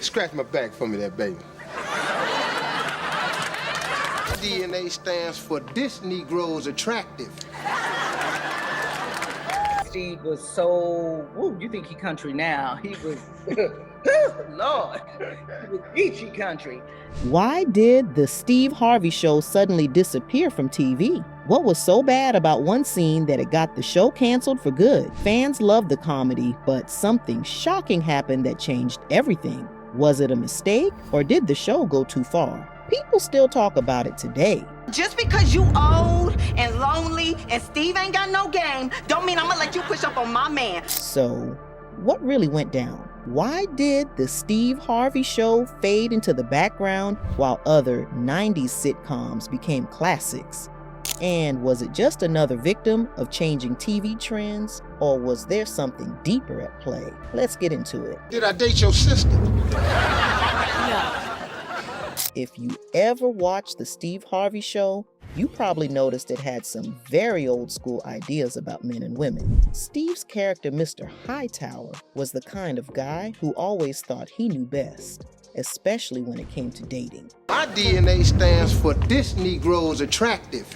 Scratch my back for me there, baby. DNA stands for This Negro's Attractive. Steve was so, you think he country now. He was, Lord, he was beachy country. Why did the Steve Harvey Show suddenly disappear from TV? What was so bad about one scene that it got the show canceled for good? Fans loved the comedy, but something shocking happened that changed everything. Was it a mistake, or did the show go too far? People still talk about it today. Just because you old and lonely and Steve ain't got no game, don't mean I'm gonna let you push up on my man. So, what really went down? Why did the Steve Harvey Show fade into the background while other 90s sitcoms became classics? And was it just another victim of changing TV trends, or was there something deeper at play? Let's get into it. Did I date your sister? If you ever watched the Steve Harvey Show, you probably noticed it had some very old school ideas about men and women. Steve's character, Mr. Hightower, was the kind of guy who always thought he knew best, especially when it came to dating. My DNA stands for This Negro's Attractive.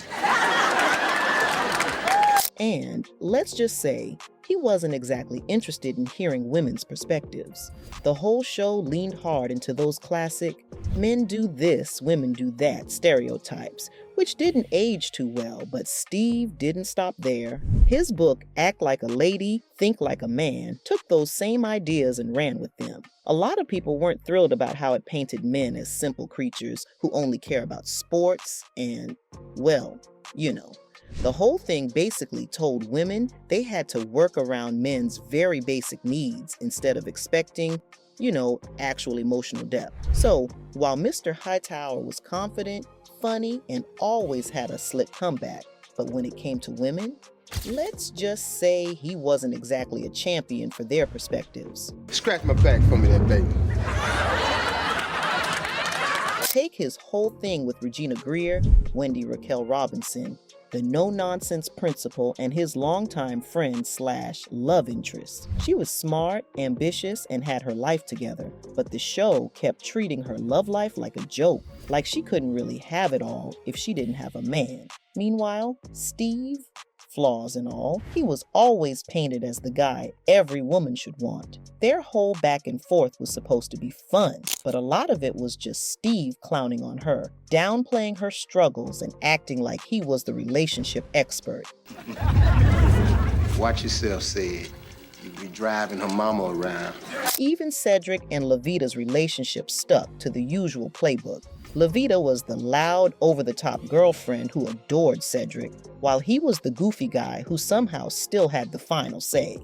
And let's just say, he wasn't exactly interested in hearing women's perspectives. The whole show leaned hard into those classic, men do this, women do that stereotypes, which didn't age too well, but Steve didn't stop there. His book, Act Like a Lady, Think Like a Man, took those same ideas and ran with them. A lot of people weren't thrilled about how it painted men as simple creatures who only care about sports and, well, you know. The whole thing basically told women they had to work around men's very basic needs instead of expecting, actual emotional depth. So, while Mr. Hightower was confident, funny, and always had a slick comeback, but when it came to women, let's just say he wasn't exactly a champion for their perspectives. Scratch my back for me there, baby. Take his whole thing with Regina Greer, Wendy Raquel Robinson, the no-nonsense principal, and his longtime friend / love interest. She was smart, ambitious, and had her life together, but the show kept treating her love life like a joke, like she couldn't really have it all if she didn't have a man. Meanwhile, Steve, flaws and all, he was always painted as the guy every woman should want. Their whole back and forth was supposed to be fun, but a lot of it was just Steve clowning on her, downplaying her struggles and acting like he was the relationship expert. Watch yourself, Sid. You be driving her mama around. Even Cedric and Levita's relationship stuck to the usual playbook. Levita was the loud, over-the-top girlfriend who adored Cedric, while he was the goofy guy who somehow still had the final say.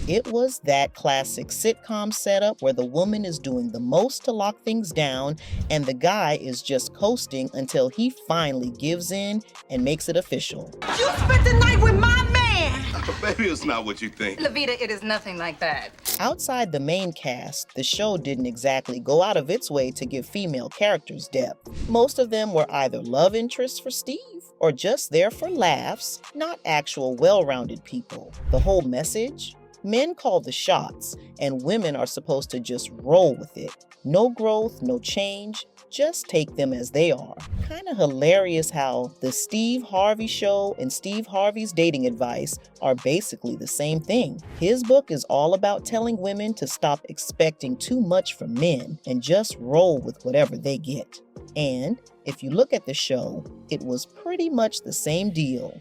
It was that classic sitcom setup where the woman is doing the most to lock things down and the guy is just coasting until he finally gives in and makes it official. You spent the night with my man! Baby, it's not what you think. Levita, it is nothing like that. Outside the main cast, the show didn't exactly go out of its way to give female characters depth. Most of them were either love interests for Steve or just there for laughs, not actual well-rounded people. The whole message? Men call the shots, and women are supposed to just roll with it. No growth, no change, just take them as they are. Kinda hilarious how the Steve Harvey Show and Steve Harvey's dating advice are basically the same thing. His book is all about telling women to stop expecting too much from men and just roll with whatever they get. And if you look at the show, it was pretty much the same deal.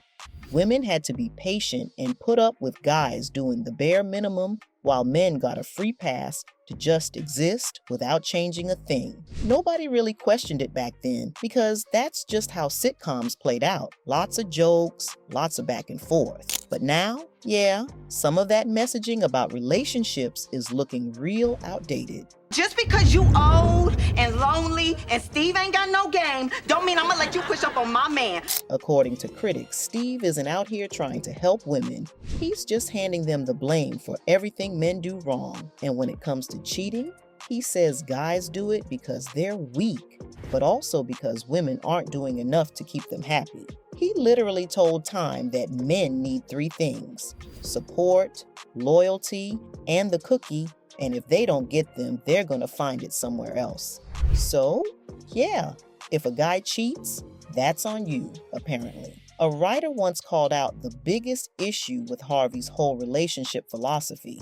Women had to be patient and put up with guys doing the bare minimum, while men got a free pass to just exist without changing a thing. Nobody really questioned it back then because that's just how sitcoms played out. Lots of jokes, lots of back and forth. But now, yeah, some of that messaging about relationships is looking real outdated. Just because you old and lonely and Steve ain't got no game, don't mean I'm gonna let you push up on my man. According to critics, Steve isn't out here trying to help women. He's just handing them the blame for everything men do wrong. And when it comes to cheating, he says guys do it because they're weak, but also because women aren't doing enough to keep them happy. He literally told Time that men need 3 things: support, loyalty, and the cookie, And if they don't get them, they're gonna find it somewhere else. So, yeah, if a guy cheats, that's on you, apparently. A writer once called out the biggest issue with Harvey's whole relationship philosophy.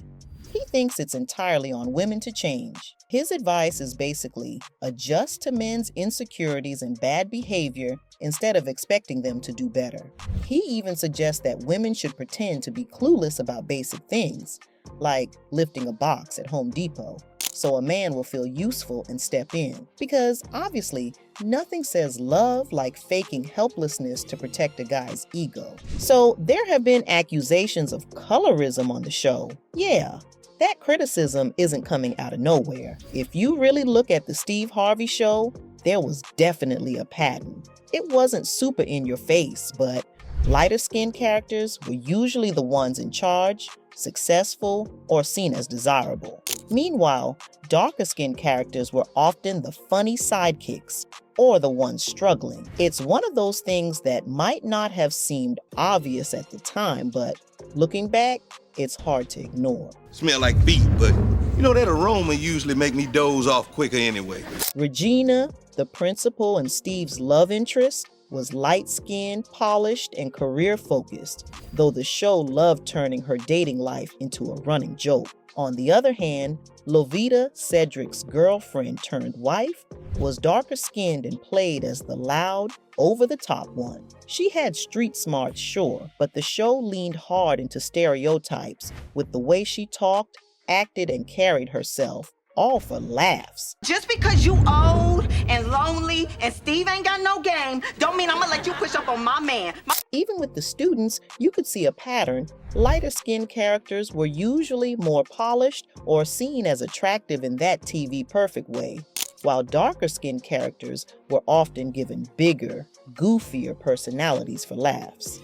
He thinks it's entirely on women to change. His advice is basically adjust to men's insecurities and bad behavior instead of expecting them to do better. He even suggests that women should pretend to be clueless about basic things, like lifting a box at Home Depot, so a man will feel useful and step in. Because obviously, nothing says love like faking helplessness to protect a guy's ego. So there have been accusations of colorism on the show. Yeah, that criticism isn't coming out of nowhere. If you really look at the Steve Harvey Show, there was definitely a pattern. It wasn't super in your face, but lighter-skinned characters were usually the ones in charge, successful, or seen as desirable. Meanwhile, darker-skinned characters were often the funny sidekicks or the ones struggling. It's one of those things that might not have seemed obvious at the time, but looking back, it's hard to ignore. Smell like feet, but you know that aroma usually make me doze off quicker anyway. Regina, the principal and Steve's love interest, was light-skinned, polished, and career-focused, though the show loved turning her dating life into a running joke. On the other hand, Lovita, Cedric's girlfriend turned wife, was darker-skinned and played as the loud, over-the-top one. She had street smarts, sure, but the show leaned hard into stereotypes with the way she talked, acted, and carried herself, all for laughs. Just because you old and lonely and Steve ain't got no game, don't mean I'ma let you push up on my man. Even with the students, you could see a pattern. Lighter-skinned characters were usually more polished or seen as attractive in that TV perfect way, while darker-skinned characters were often given bigger, goofier personalities for laughs.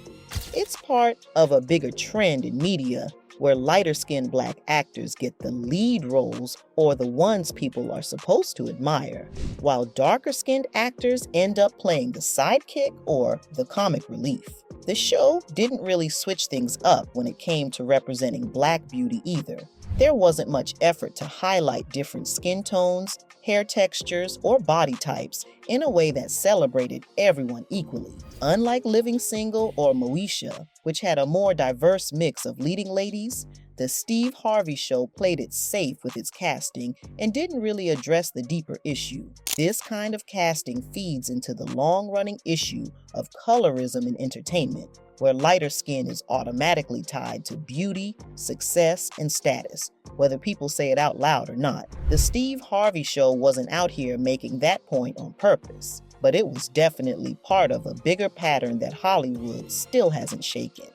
It's part of a bigger trend in media where lighter-skinned Black actors get the lead roles or the ones people are supposed to admire, while darker-skinned actors end up playing the sidekick or the comic relief. The show didn't really switch things up when it came to representing Black beauty either. There wasn't much effort to highlight different skin tones, hair textures, or body types in a way that celebrated everyone equally. Unlike Living Single or Moesha, which had a more diverse mix of leading ladies, the Steve Harvey Show played it safe with its casting and didn't really address the deeper issue. This kind of casting feeds into the long-running issue of colorism in entertainment, where lighter skin is automatically tied to beauty, success, and status, whether people say it out loud or not. The Steve Harvey Show wasn't out here making that point on purpose, but it was definitely part of a bigger pattern that Hollywood still hasn't shaken.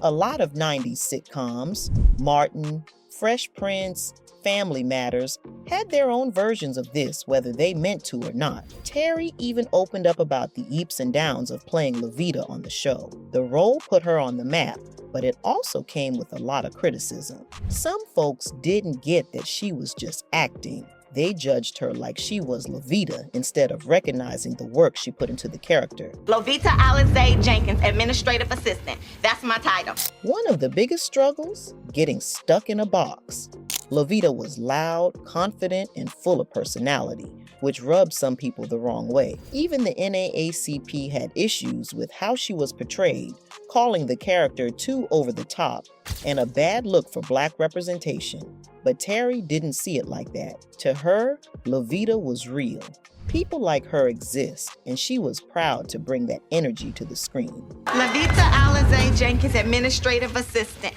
A lot of 90s sitcoms, Martin, Fresh Prince, Family Matters, had their own versions of this, whether they meant to or not. Terry even opened up about the eeps and downs of playing Lovita on the show. The role put her on the map, but it also came with a lot of criticism. Some folks didn't get that she was just acting. They judged her like she was Lovita instead of recognizing the work she put into the character. Lovita Alizé Jenkins, Administrative Assistant. That's my title. One of the biggest struggles? Getting stuck in a box. Lovita was loud, confident, and full of personality, which rubbed some people the wrong way. Even the NAACP had issues with how she was portrayed, calling the character too over the top and a bad look for Black representation. But Terry didn't see it like that. To her, Lovita was real. People like her exist, and she was proud to bring that energy to the screen. Lovita Alizé Jenkins, Administrative Assistant.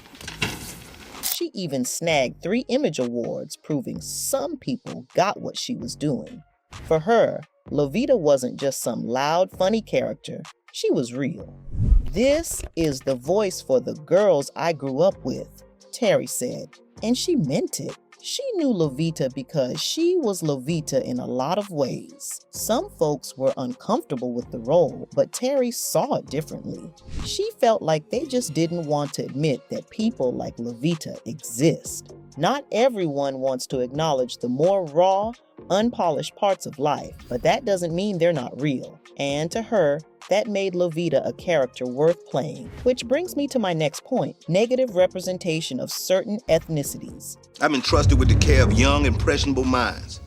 She even snagged 3 Image Awards, proving some people got what she was doing. For her, Lovita wasn't just some loud, funny character. She was real. "This is the voice for the girls I grew up with," Terry said, and she meant it. She knew Lovita because she was Lovita in a lot of ways. Some folks were uncomfortable with the role, but Terry saw it differently. She felt like they just didn't want to admit that people like Lovita exist. Not everyone wants to acknowledge the more raw, unpolished parts of life, but that doesn't mean they're not real. And to her, that made Levita a character worth playing. Which brings me to my next point, negative representation of certain ethnicities. I'm entrusted with the care of young, impressionable minds.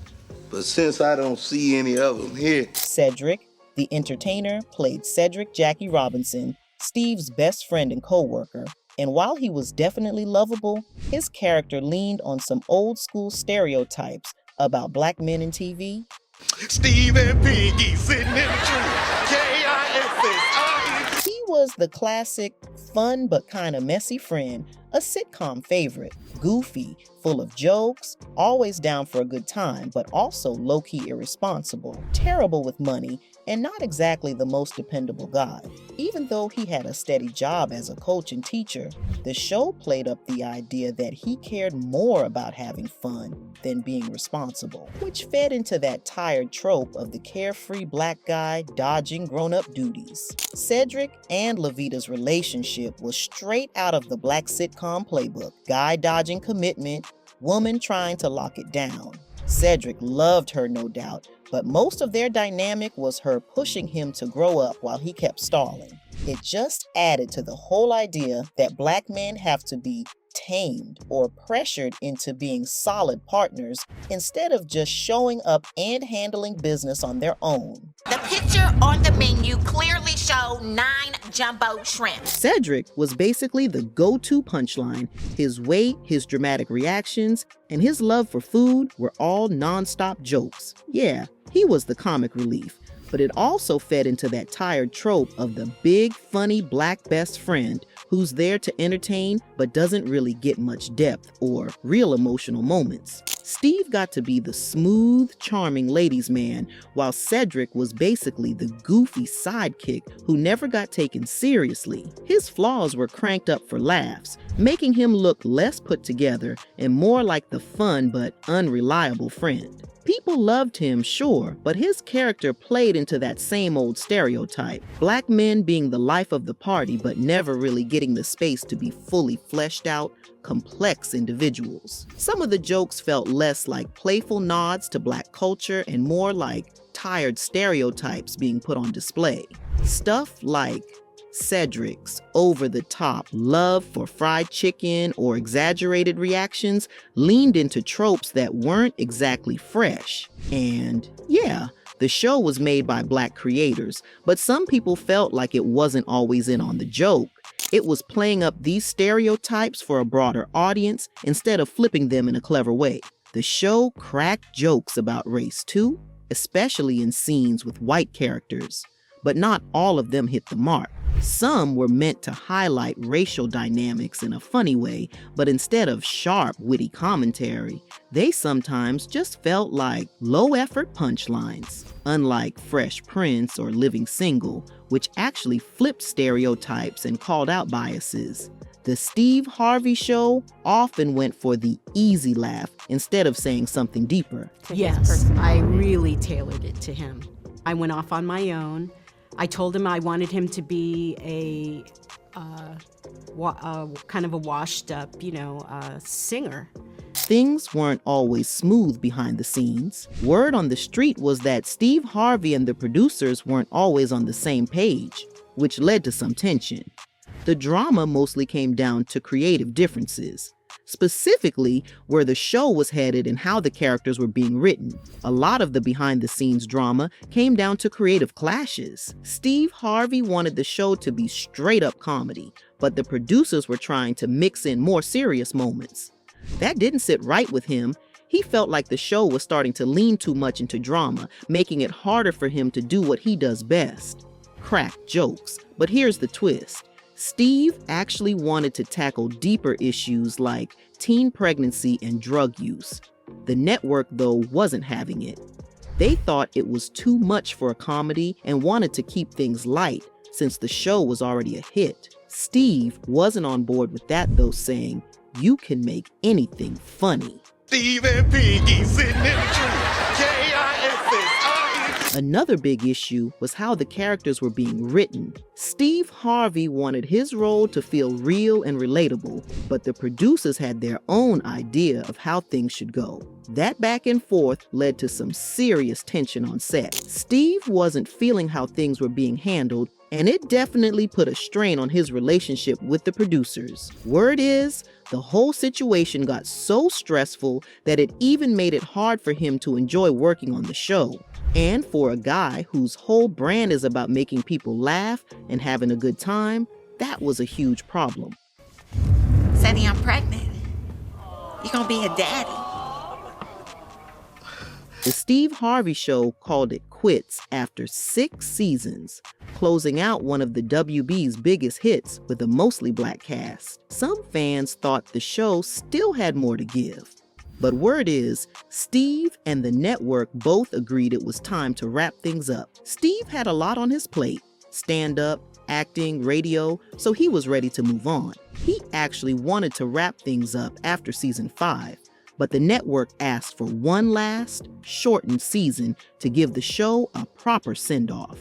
But since I don't see any of them here... Cedric, the entertainer, played Cedric Jackie Robinson, Steve's best friend and co-worker. And while he was definitely lovable, his character leaned on some old school stereotypes about black men in TV. Steve and Piggy sitting in the tree. K-I-S-S-I-E. He was the classic, fun but kind of messy friend, a sitcom favorite, goofy, full of jokes, always down for a good time, but also low-key irresponsible, terrible with money, and not exactly the most dependable guy. Even though he had a steady job as a coach and teacher, the show played up the idea that he cared more about having fun than being responsible, which fed into that tired trope of the carefree black guy dodging grown-up duties. Cedric and Levita's relationship was straight out of the black sitcom playbook, guy dodging commitment, woman trying to lock it down. Cedric loved her, no doubt, but most of their dynamic was her pushing him to grow up while he kept stalling. It just added to the whole idea that black men have to be tamed or pressured into being solid partners instead of just showing up and handling business on their own. The picture on the menu clearly showed 9 jumbo shrimp. Cedric was basically the go-to punchline. His weight, his dramatic reactions, and his love for food were all non-stop jokes. Yeah, he was the comic relief, but it also fed into that tired trope of the big, funny black best friend who's there to entertain but doesn't really get much depth or real emotional moments. Steve got to be the smooth, charming ladies' man, while Cedric was basically the goofy sidekick who never got taken seriously. His flaws were cranked up for laughs, making him look less put together and more like the fun but unreliable friend. People loved him, sure, but his character played into that same old stereotype. Black men being the life of the party, but never really getting the space to be fully fleshed out, complex individuals. Some of the jokes felt less like playful nods to black culture and more like tired stereotypes being put on display. Stuff like Cedric's over-the-top love for fried chicken or exaggerated reactions leaned into tropes that weren't exactly fresh. And yeah, the show was made by black creators, but some people felt like it wasn't always in on the joke. It was playing up these stereotypes for a broader audience instead of flipping them in a clever way. The show cracked jokes about race too, especially in scenes with white characters, but not all of them hit the mark. Some were meant to highlight racial dynamics in a funny way, but instead of sharp, witty commentary, they sometimes just felt like low-effort punchlines, unlike Fresh Prince or Living Single, which actually flipped stereotypes and called out biases. The Steve Harvey Show often went for the easy laugh instead of saying something deeper. Yes, I really tailored it to him. I went off on my own. I told him I wanted him to be a kind of a washed up, singer. Things weren't always smooth behind the scenes. Word on the street was that Steve Harvey and the producers weren't always on the same page, which led to some tension. The drama mostly came down to creative differences, specifically where the show was headed and how the characters were being written. A lot of the behind-the-scenes drama came down to creative clashes. Steve Harvey wanted the show to be straight-up comedy, but the producers were trying to mix in more serious moments. That didn't sit right with him. He felt like the show was starting to lean too much into drama, making it harder for him to do what he does best: crack jokes. But here's the twist. Steve actually wanted to tackle deeper issues like teen pregnancy and drug use. The network, though, wasn't having it. They thought it was too much for a comedy and wanted to keep things light since the show was already a hit. Steve wasn't on board with that, though, saying, "You can make anything funny." Steve and Piggy sitting in the tree. K-I-S-S-I-E. Another big issue was how the characters were being written. Steve Harvey wanted his role to feel real and relatable, but the producers had their own idea of how things should go. That back and forth led to some serious tension on set. Steve wasn't feeling how things were being handled, and it definitely put a strain on his relationship with the producers. Word is, the whole situation got so stressful that it even made it hard for him to enjoy working on the show. And for a guy whose whole brand is about making people laugh and having a good time, that was a huge problem. Sadie, I'm pregnant. You're gonna be a daddy. The Steve Harvey Show called it quits after 6 seasons, closing out one of the WB's biggest hits with a mostly black cast. Some fans thought the show still had more to give. But word is, Steve and the network both agreed it was time to wrap things up. Steve had a lot on his plate, stand-up, acting, radio, so he was ready to move on. He actually wanted to wrap things up after season 5, but the network asked for one last, shortened season to give the show a proper send-off.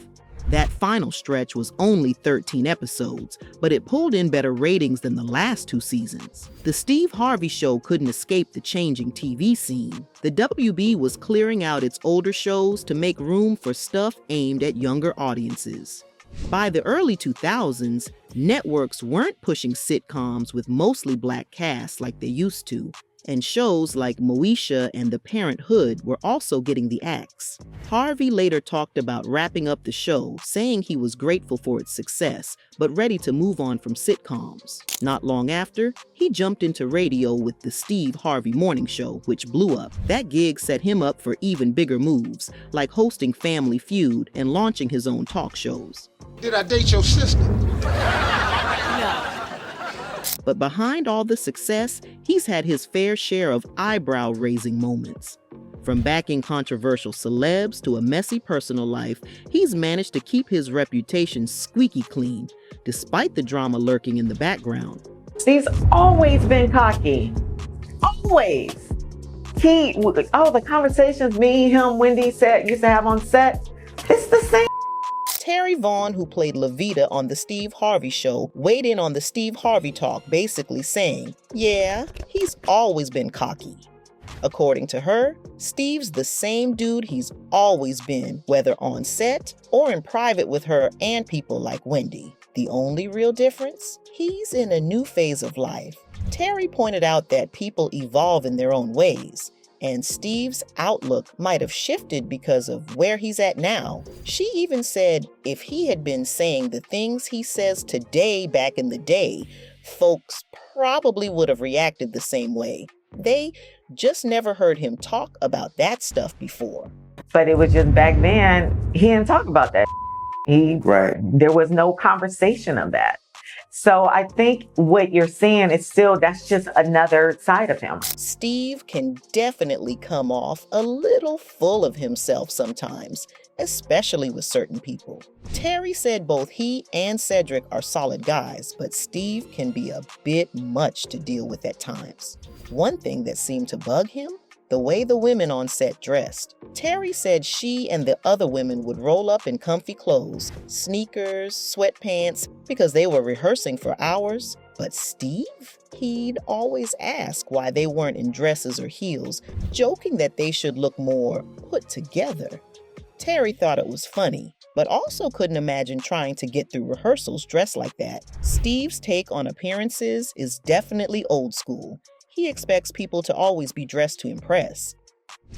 That final stretch was only 13 episodes, but it pulled in better ratings than the last 2 seasons. The Steve Harvey Show couldn't escape the changing TV scene. The WB was clearing out its older shows to make room for stuff aimed at younger audiences. By the early 2000s, networks weren't pushing sitcoms with mostly black casts like they used to, and shows like Moesha and The Parenthood were also getting the axe. Harvey later talked about wrapping up the show, saying he was grateful for its success, but ready to move on from sitcoms. Not long after, he jumped into radio with the Steve Harvey Morning Show, which blew up. That gig set him up for even bigger moves, like hosting Family Feud and launching his own talk shows. Did I date your sister? But behind all the success, he's had his fair share of eyebrow-raising moments. From backing controversial celebs to a messy personal life, he's managed to keep his reputation squeaky clean, despite the drama lurking in the background. Steve's always been cocky. Always. The conversations me, him, Wendy used to have on set, it's the same. Terry Vaughn, who played Levita on The Steve Harvey Show, weighed in on the Steve Harvey talk, basically saying, yeah, he's always been cocky. According to her, Steve's the same dude he's always been, whether on set or in private with her and people like Wendy. The only real difference? He's in a new phase of life. Terry pointed out that people evolve in their own ways, and Steve's outlook might have shifted because of where he's at now. She even said if he had been saying the things he says today back in the day, folks probably would have reacted the same way. They just never heard him talk about that stuff before. But it was just back then, he didn't talk about that. There was no conversation of that. So I think what you're seeing is that's just another side of him. Steve can definitely come off a little full of himself sometimes, especially with certain people. Terry said both he and Cedric are solid guys, but Steve can be a bit much to deal with at times. One thing that seemed to bug him? The way the women on set dressed. Terry said she and the other women would roll up in comfy clothes, sneakers, sweatpants, because they were rehearsing for hours. But Steve? He'd always ask why they weren't in dresses or heels, joking that they should look more put together. Terry thought it was funny, but also couldn't imagine trying to get through rehearsals dressed like that. Steve's take on appearances is definitely old school. He expects people to always be dressed to impress.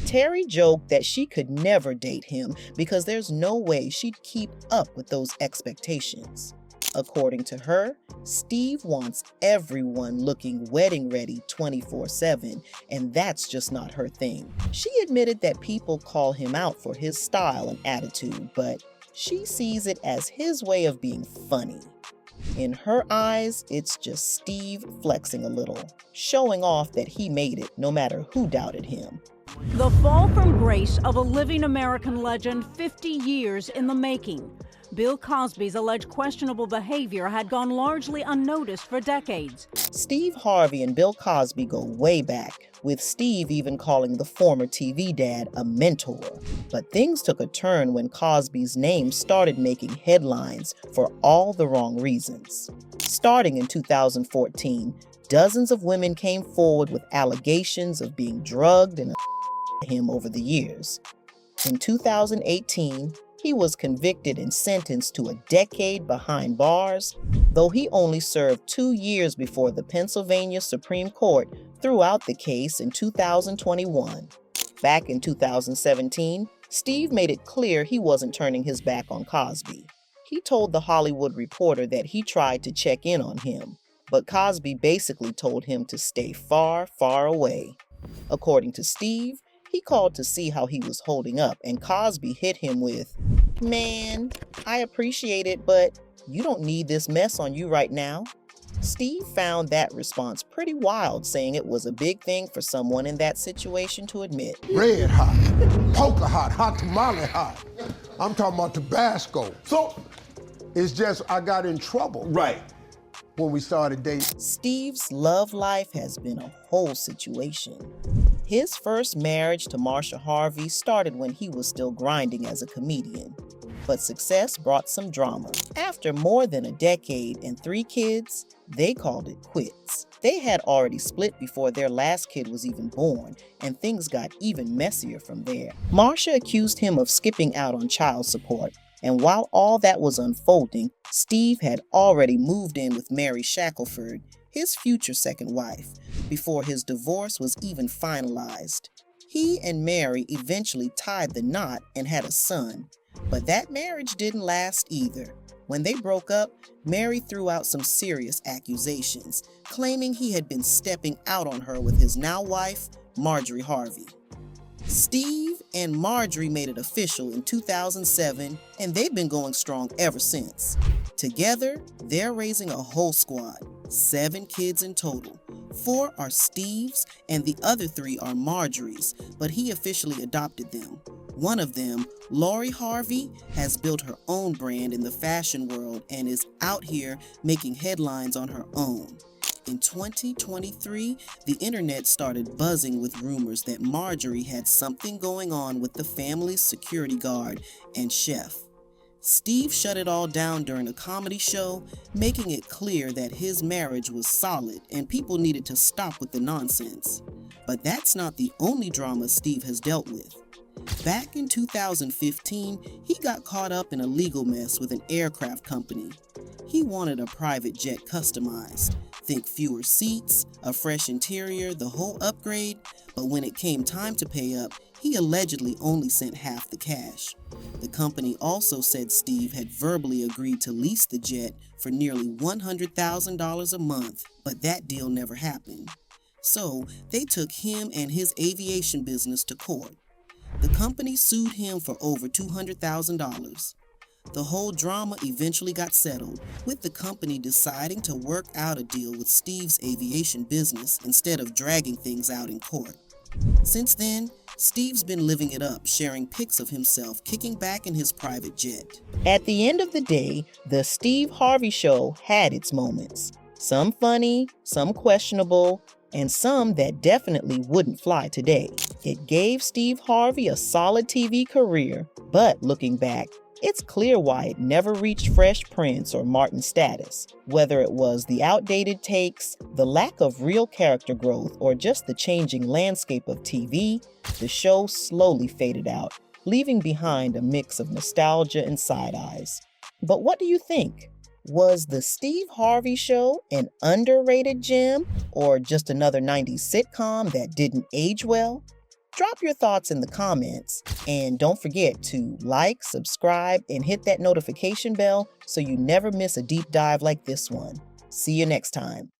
Terry joked that she could never date him because there's no way she'd keep up with those expectations. According to her, Steve wants everyone looking wedding ready 24/7, and that's just not her thing. She admitted that people call him out for his style and attitude, but she sees it as his way of being funny. In her eyes, it's just Steve flexing a little, showing off that he made it no matter who doubted him. The fall from grace of a living American legend 50 years in the making. Bill Cosby's alleged questionable behavior had gone largely unnoticed for decades. Steve Harvey and Bill Cosby go way back, with Steve even calling the former TV dad a mentor. But things took a turn when Cosby's name started making headlines for all the wrong reasons. Starting in 2014, dozens of women came forward with allegations of being drugged and him over the years. In 2018, he was convicted and sentenced to a decade behind bars, though he only served 2 years before the Pennsylvania Supreme Court threw out the case in 2021. Back in 2017, Steve made it clear he wasn't turning his back on Cosby. He told The Hollywood Reporter that he tried to check in on him, but Cosby basically told him to stay far, far away. According to Steve, he called to see how he was holding up, and Cosby hit him with, "Man, I appreciate it, but you don't need this mess on you right now." Steve found that response pretty wild, saying it was a big thing for someone in that situation to admit. Red hot, poker hot, hot tamale hot. I'm talking about Tabasco. So it's just I got in trouble. Right. When we started dating. Steve's love life has been a whole situation. His first marriage to Marsha Harvey started when he was still grinding as a comedian, but success brought some drama. After more than a decade and 3 kids, they called it quits. They had already split before their last kid was even born, and things got even messier from there. Marsha accused him of skipping out on child support, and while all that was unfolding, Steve had already moved in with Mary Shackelford, his future second wife, before his divorce was even finalized. He and Mary eventually tied the knot and had a son, but that marriage didn't last either. When they broke up, Mary threw out some serious accusations, claiming he had been stepping out on her with his now wife, Marjorie Harvey. Steve and Marjorie made it official in 2007, and they've been going strong ever since. Together, they're raising a whole squad, 7 kids in total. 4 are Steve's, and the other 3 are Marjorie's, but he officially adopted them. One of them, Lori Harvey, has built her own brand in the fashion world and is out here making headlines on her own. In 2023, the internet started buzzing with rumors that Marjorie had something going on with the family's security guard and chef. Steve shut it all down during a comedy show, making it clear that his marriage was solid and people needed to stop with the nonsense. But that's not the only drama Steve has dealt with. Back in 2015, he got caught up in a legal mess with an aircraft company. He wanted a private jet customized. Think fewer seats, a fresh interior, the whole upgrade, but when it came time to pay up, he allegedly only sent half the cash. The company also said Steve had verbally agreed to lease the jet for nearly $100,000 a month, but that deal never happened. So they took him and his aviation business to court. The company sued him for over $200,000. The whole drama eventually got settled, with the company deciding to work out a deal with Steve's aviation business instead of dragging things out in court. Since then, Steve's been living it up, sharing pics of himself kicking back in his private jet. At the end of the day, the Steve Harvey Show had its moments. Some funny, some questionable, and some that definitely wouldn't fly today. It gave Steve Harvey a solid TV career, but looking back, it's clear why it never reached Fresh Prince or Martin status. Whether it was the outdated takes, the lack of real character growth, or just the changing landscape of TV, the show slowly faded out, leaving behind a mix of nostalgia and side eyes. But what do you think? Was the Steve Harvey Show an underrated gem, or just another 90s sitcom that didn't age well? Drop your thoughts in the comments, and don't forget to like, subscribe, and hit that notification bell so you never miss a deep dive like this one. See you next time.